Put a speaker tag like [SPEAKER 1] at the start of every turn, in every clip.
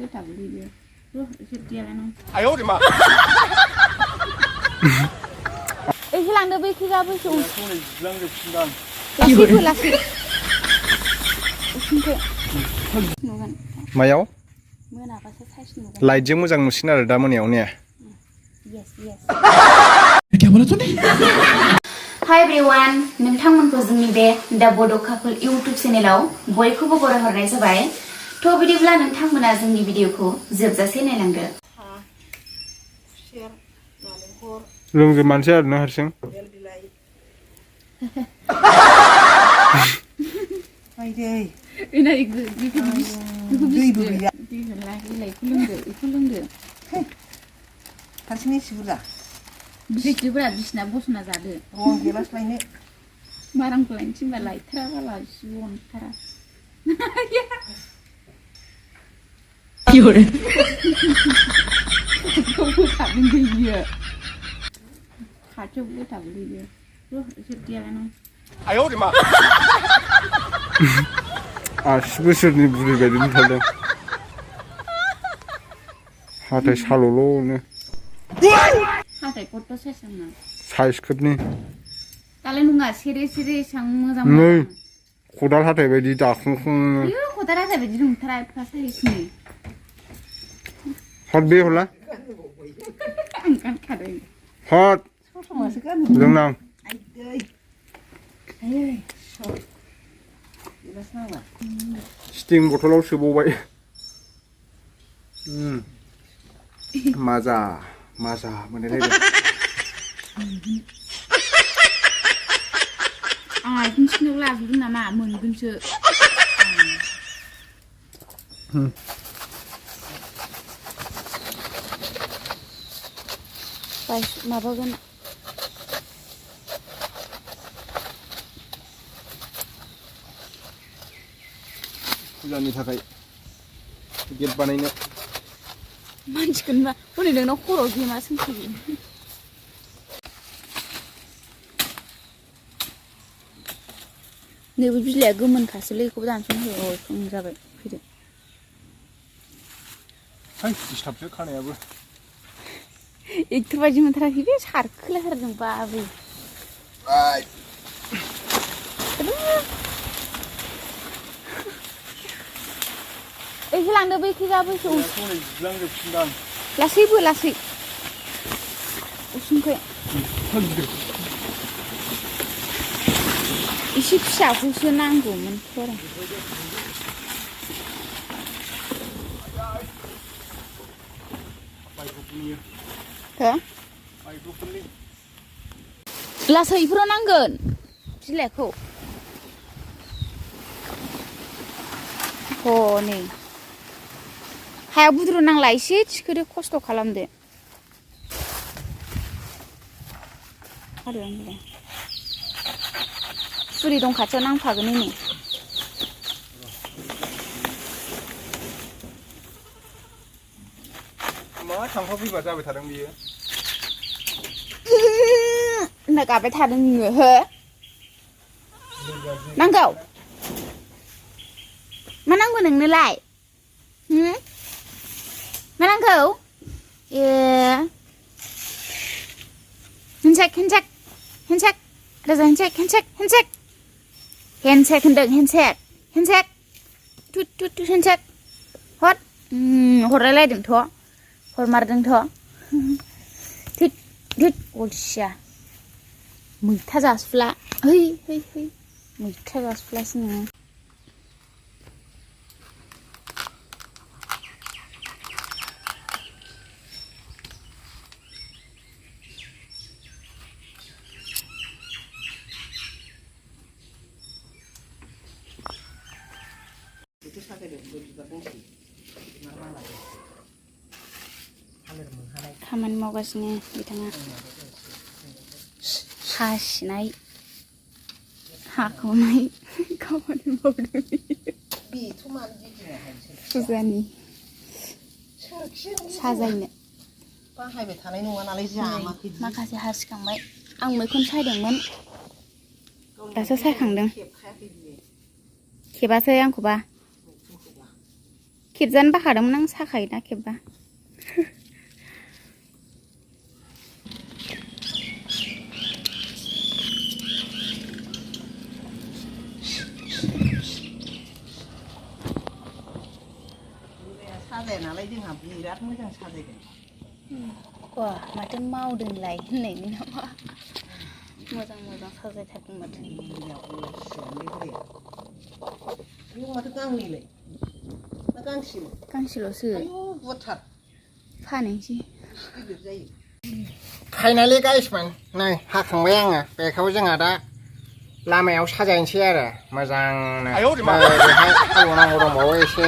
[SPEAKER 1] 不打不离别，不是接来呢。
[SPEAKER 2] 哎呦我的妈！
[SPEAKER 1] 哎，去浪的被去干不凶。
[SPEAKER 2] 浪就平淡。
[SPEAKER 1] लासै फै लासै उसुंखौ नुगोन
[SPEAKER 3] मायाव
[SPEAKER 1] मोनाबासो साइज नुगोन
[SPEAKER 3] लाइटजों मोजां नुसिन आरो दा मोनायाव ने
[SPEAKER 1] यस यस हाय एवरीवन नोंथांमोनखौ जोंनि बे दा बड' कापल इउट्युब चेनेलाव बयखौबो बरायहरनाय जाबाय थ' बिदिब्ला नोंथांमोना जोंनि भिडिअखौ जोबजासे नायलांदो
[SPEAKER 3] लोंजोबमानोसै आरो नों हारसिं
[SPEAKER 4] हारसिंनि सिबुरा
[SPEAKER 1] बिसिबुरा बिसिना बसना जादो
[SPEAKER 4] रं गेलास लायनो
[SPEAKER 1] मारांखौ लायनो थिनबा लायथारा बाला सिबु अनथारा Fiore không thả bên đây kìa thả trông cái thả bên đây kìa rồi kia này nó
[SPEAKER 2] 哎呦我的妈
[SPEAKER 3] ！80 बोसोरनि बुरै बायदि नुथारदों हाथाय साल'ल'नो
[SPEAKER 1] हाथाय खथ' साइज आंना
[SPEAKER 3] साइज खोबनि
[SPEAKER 1] दालाय नङा सेरे सेरे एसां मोजां
[SPEAKER 3] नै खदाल हाथाय बायदि दाखुंखुंनो
[SPEAKER 1] आयौ खदाल हाथाय बायदि नंथारा एफा साइजनि
[SPEAKER 3] हट बे हला
[SPEAKER 1] आं गानखादों
[SPEAKER 3] हट लोंनां स्टिं बथलाव सोबावबाय माजा माजा मोनलायलायदों
[SPEAKER 1] आं आथिं थिखिनियाव लाजोबगोन नामा मोनगोनसो माबागोन
[SPEAKER 3] फुजानि थाखाय गेट बानायनो
[SPEAKER 1] मानसिखौनो हनै नोंनाव खर'आव गेमा सोंखायो नैबे बिलाइआ गोमोनखासोलै बेखौबो दानस'नो हो अ सं जाबाय फैदो
[SPEAKER 3] हाय दिसटाबसो खानायाबो
[SPEAKER 1] एक्टर बायदि मोनथाराखै बे सारखोलाथारदों बाबु एसे लांदो बैखै जा बैसो लासैबो लासै उसुंखै एसे फिसाखौसो नांगौमोन फोरा हो लासैफोराव नांगोन बिलाइखौ हनै हाया बुद्रु नांला एसे थिखोदो खस्थ' खालामदो आरो आंलाय सुरि दं खाथियाव नांफागोन नै
[SPEAKER 3] मा थांफा फैबा जाबाय थादों बियो
[SPEAKER 1] होनना गाबबाय थादों नोङो हो नांगौ मा नांगौ नोंनोलाय मा नांगौ ए हेन्डसेक हेन्डसेक हेन्डसेक रोजा हेन्डसेक हेन्डसेक हेन्डसेक हेन्डसेक होनदों हेन्डसेक हेन्डसेक टुट टुट टुट हेन्डसेक हट हरलायलायदोंथ' हरमारदोंथ' थिट थिट अलसिया मैथा जासुला है है है मैथा जासुलासो नोङो खामानि मावगासिनो बिथाङा हासिनाय हाखावनाय खामानि मावदों फुजानि साजायनो
[SPEAKER 4] बाहायबाय थानाय नङा नालाय जामाखै
[SPEAKER 1] माखासे हासिखांबाय आं मैखुन सायदोंमोन दासो सायखांदों खेबासै आंखौबा खेबजानो बाखादोंमोन आं साखायोना खेबबा
[SPEAKER 4] साजाया नालाय जोंहा बिराद मोजां साजायदों
[SPEAKER 1] वा माथो मावदोंलाय होननायनि नामा मोजां मोजां साजायथारदों माथो
[SPEAKER 4] बेयाव माथो गांनैलाय ना गांसेल'
[SPEAKER 1] गांसेल'सो
[SPEAKER 4] आयौ गुवारथार
[SPEAKER 1] फानैसै
[SPEAKER 4] गिदिर जायो
[SPEAKER 3] फाइनालि गाइसमोन नै हाखांबाय आङो बेखौ जोंहा दा लामायाव साजायनोसै आरो मोजांनो
[SPEAKER 2] आयौ रे मा।
[SPEAKER 3] बेहाय हालेवनांगौ दंबावो एसे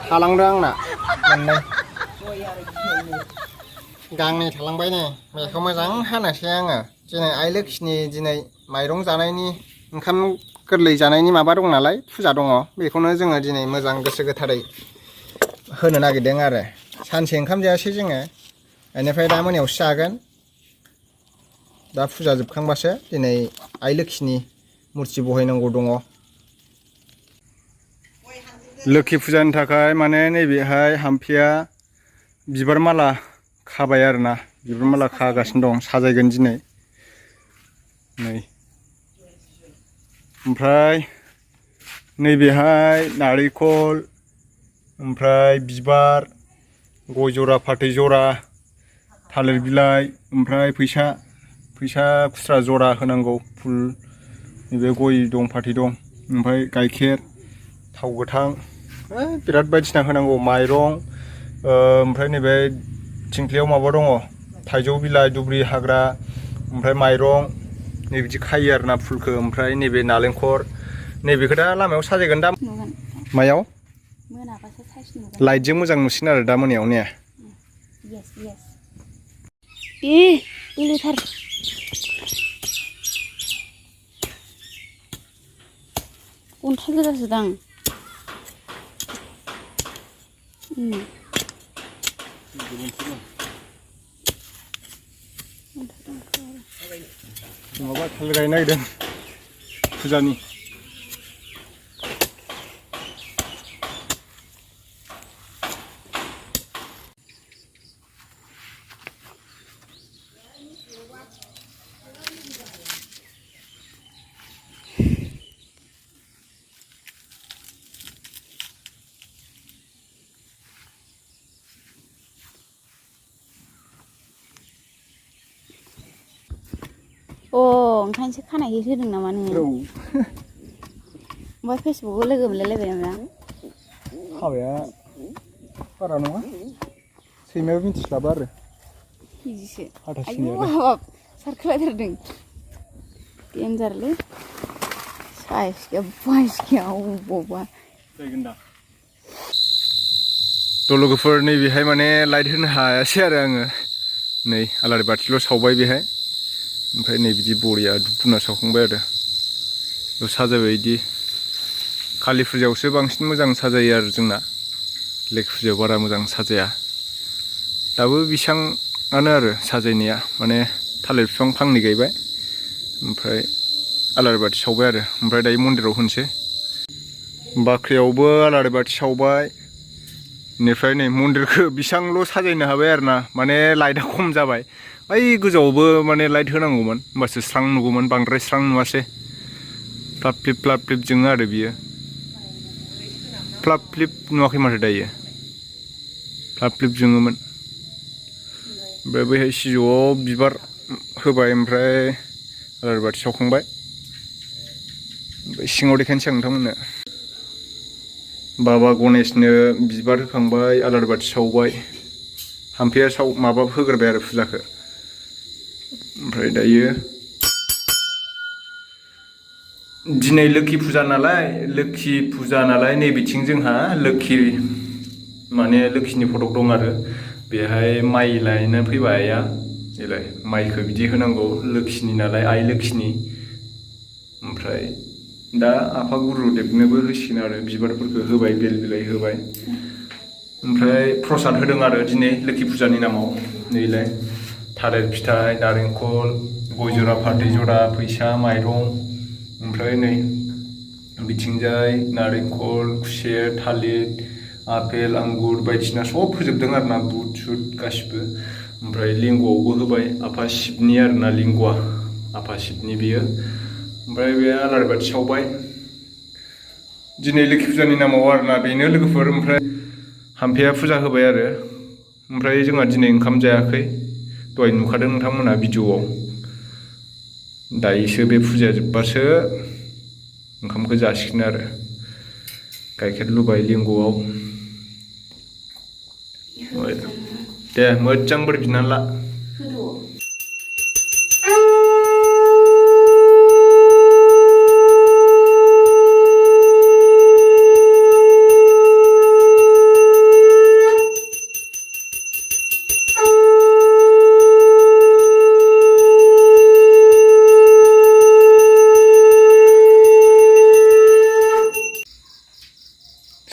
[SPEAKER 3] थालांदों आंना मोननै
[SPEAKER 4] गय आरो गिनायनो
[SPEAKER 3] गांनै थालांबाय नै बेखौ मोजां हानोसै आङो दिनै आइ लोखिनि दिनै माइरं जानायनि ओंखाम गोरलै जानायनि माबा दं नालाय फुजा दङ बेखौनो जोङो दिनै मोजां गोसो गोथारै होनो नागिरदों आरो सानसे ओंखाम जायासै जोङो बेनिफ्राय दा मोनायावसो जागोन दा फुजा जोबखांबासो दिनै आइ लोखिनि मुरथि बहायनांगौ दङ लोखि फुजानि थाखाय माने नैबेहाय हाम्फिया बिबार माला खाबाय आरोना बिबार माला खागासिनो दं साजायगोन दिनै नै ओमफ्राय नैबेहाय नारेंखल ओमफ्राय बिबार गय जरा फाथै जरा थालिर बिलाइ ओमफ्राय फैसा खुस्रा जरा होनांगौ फुल नैबे गय दं फाथै दं ओमफ्राय गाइखेर थाव गोथां बिराद बायदिसिना होनांगौ माइरं ओमफ्राय नैबे थिंख्लियाव माबा दङ थाइजौ बिलाइ दुब्रि हाग्रा ओमफ्राय माइरं नै बिदि खायो आरोना फुलखौ ओमफ्राय नैबे नालेंखर नैबेखौ दा लामायाव साजायगोन दा मायाव
[SPEAKER 1] मोनाबासो साइस नुगोन
[SPEAKER 3] लाइटजों मोजां नुसिगोन आरो दा मोनायाव ने
[SPEAKER 1] येस येस बोलोथार अन्थाइ गोजासो दां
[SPEAKER 3] नङाबा थालिर गायनो नागिरदों फुजानि
[SPEAKER 1] ओंखायनोसो खानायखौ होदों नामा नोङो ओमफ्राय फेसबुकआव लोगो मोनलायलायबाय नामा
[SPEAKER 3] हाबाया बारा नङा सैमायाबो मिथिस्लाबा आरो
[SPEAKER 1] बिदिसो
[SPEAKER 3] हाथासुनियाबो
[SPEAKER 1] हाबाब सारखोलायथारदों देन्जारलै साइस गैया बाइस गैया अबावबा
[SPEAKER 3] जायगोन दा थ' लोगोफोर नैबेहाय माने लाइट होनो हायासै आरो आङो नै आलारि बाथिल' सावबाय बेहाय ओमफ्राय नै बिदि बरिया धुप धुना सावखांबाय आरो बेयाव साजायबाय बिदि कालि फुजायावसो बांसिन मोजां साजायो आरो जोंना लोखि फुजायाव बारा मोजां साजाया दाबो बेसांआनो आरो साजायनाया माने थालिर बिफां फांनै गायबाय ओमफ्राय आलारि बाथि सावबाय आरो ओमफ्राय दायो मन्दिराव होनोसै बाख्रियावबो आलारि बाथि सावबाय बेनिफ्राय नै मन्दिरखौ बेसांल' साजायनो हाबाय आरो ना माने लाइटआ खम जाबाय ओइ गोजौआवबो माने लाइट होनांगौमोन होमबासो स्रां नुगौमोन बांद्राय स्रां नुवासै फ्लाप फ्लिप जोङो आरो बियो फ्लाप फ्लिप नुवाखै माथो दायो फ्लाप फ्लिप जोङोमोन ओमफ्राय बैहाय सिजौआव बिबार होबाय ओमफ्राय आलारि बाथि सावखांबाय ओमफ्राय सिङाव देखायनोसै आं नोंथांमोननो बाबा गणेशनो बिबार होखांबाय आलारि बाथि सावबाय हाम्फिया माबा होग्रोबाय आरो फुजाखौ ओमफ्राय दायो दिनै लोखि फुजा नालाय नैबिथिं जोंहा लोखि माने लोखिनि फटक दं आरो बेहाय माइ लायनो फैबाय आइया देलाय माइखौ बिदि होनांगौ लोखिनि नालाय आइ लोखिनि ओमफ्राय दा आफा गुरुदेबनोबो होसिगोन आरो बिबारफोरखौ होबाय बेल बिलाइ होबाय ओमफ्राय प्रसाद होदों आरो दिनै लोखि फुजानि नामाव नैलाय थालिर फिथाइ नारेंखल गय जरा फाथै जरा फैसा माइरं ओमफ्राय नै बिथिंजाय नारेंखल खुसेर थालिर आपेल आंगुर बायदिसिना सब होजोबदों आरो ना बुट सुट गासिबो ओमफ्राय लिंगुआवबो होबाय आफा शिबनि आरो ना लिंगुआ आफा शिबनि बियो ओमफ्राय बे आलारि बाथि सावबाय दिनै लोखि फुजानि नामाव आरो ना बेनो लोगोफोर ओमफ्राय हाम्फेया फुजा होबाय आरो ओमफ्राय जोंहा दिनै ओंखाम जायाखै दहाय नुखादों नोंथांमोना भिडिअआव दायोसो बे फुजाया जोब्बासो ओंखामखौ जासिगोन आरो गाइखेर लुबाय लिंगुआव दे मोजां बोर बिनानै ला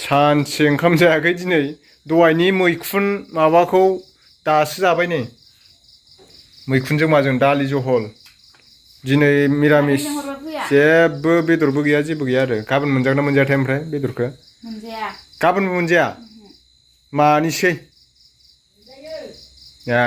[SPEAKER 3] सानसे ओंखाम जायाखै दिनै दहायनि मैखुन माबाखौ दासो जाबाय नै मैखुनजों माजों दालि जहल दिनै मिरामिस जेबो बेदरबो गैया जेबो गैया आरो गाबोन मोनजागोन ना मोनजायाथाय ओमफ्राय बेदरखौ
[SPEAKER 1] मोनजाया
[SPEAKER 3] गाबोनबो मोनजाया मानिसै या